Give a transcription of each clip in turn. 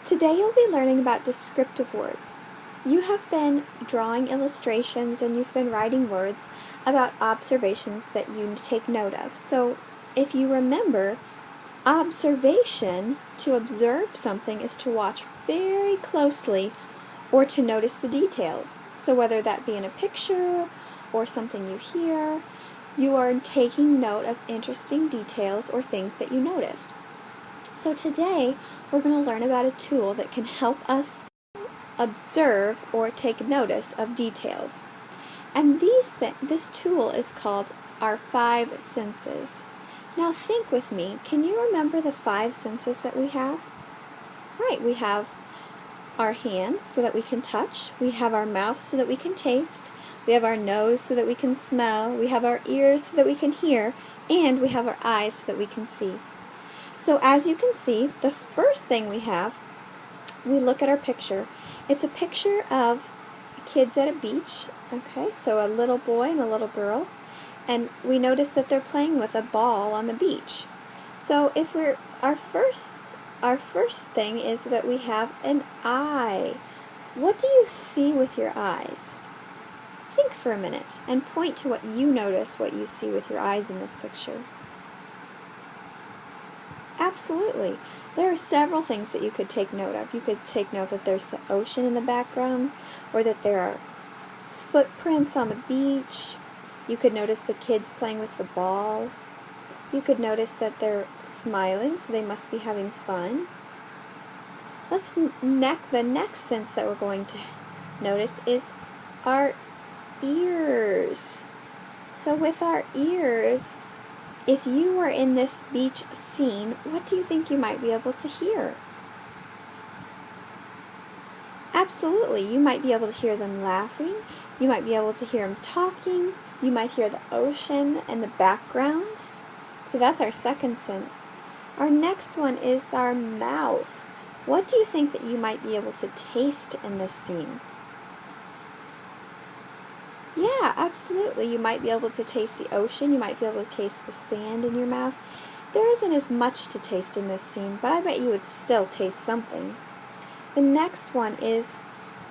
Today you'll be learning about descriptive words. You have been drawing illustrations and you've been writing words about observations that you take note of. So if you remember, observation, to observe something, is to watch very closely or to notice the details. So whether that be in a picture or something you hear, you are taking note of interesting details or things that you notice. So today we're going to learn about a tool that can help us observe or take notice of details. And this tool is called our five senses. Now think with me, can you remember the five senses that we have? Right, we have our hands so that we can touch, we have our mouth so that we can taste, we have our nose so that we can smell, we have our ears so that we can hear, and we have our eyes so that we can see. So as you can see, the first thing we have, we look at our picture. It's a picture of kids at a beach, okay, so a little boy and a little girl, and we notice that they're playing with a ball on the beach. So if our first thing is that we have an eye. What do you see with your eyes? Think for a minute and point to what you notice, what you see with your eyes in this picture. Absolutely. There are several things that you could take note of. You could take note that there's the ocean in the background, or that there are footprints on the beach. You could notice the kids playing with the ball. You could notice that they're smiling, so they must be having fun. The next sense that we're going to notice is our ears. So with our ears, if you were in this beach scene, what do you think you might be able to hear? Absolutely, you might be able to hear them laughing, you might be able to hear them talking, you might hear the ocean and the background. So that's our second sense. Our next one is our mouth. What do you think that you might be able to taste in this scene? Yeah, absolutely. You might be able to taste the ocean. You might be able to taste the sand in your mouth. There isn't as much to taste in this scene, but I bet you would still taste something. The next one is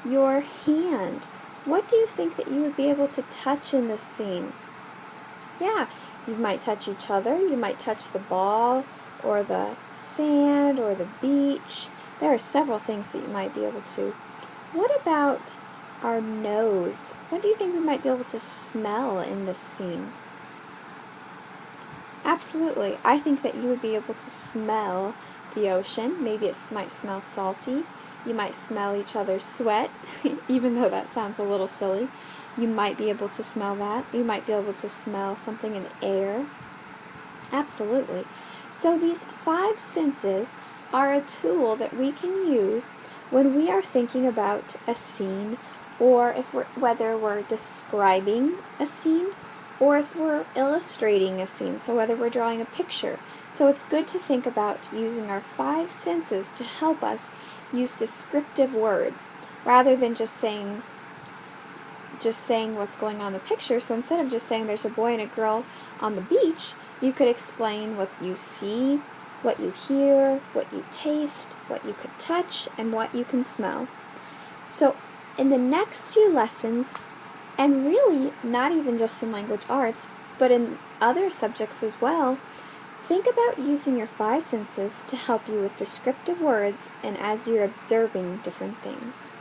your hand. What do you think that you would be able to touch in this scene? Yeah, you might touch each other. You might touch the ball or the sand or the beach. There are several things that you might be able to. What about our nose? What do you think we might be able to smell in this scene? Absolutely. I think that you would be able to smell the ocean. Maybe it might smell salty. You might smell each other's sweat, even though that sounds a little silly. You might be able to smell that. You might be able to smell something in the air. Absolutely. So these five senses are a tool that we can use when we are thinking about a scene, or whether we're describing a scene, or if we're illustrating a scene, so whether we're drawing a picture. So it's good to think about using our five senses to help us use descriptive words, rather than just saying what's going on in the picture. So instead of just saying there's a boy and a girl on the beach, you could explain what you see, what you hear, what you taste, what you could touch, and what you can smell. So in the next few lessons, and really not even just in language arts, but in other subjects as well, think about using your five senses to help you with descriptive words and as you're observing different things.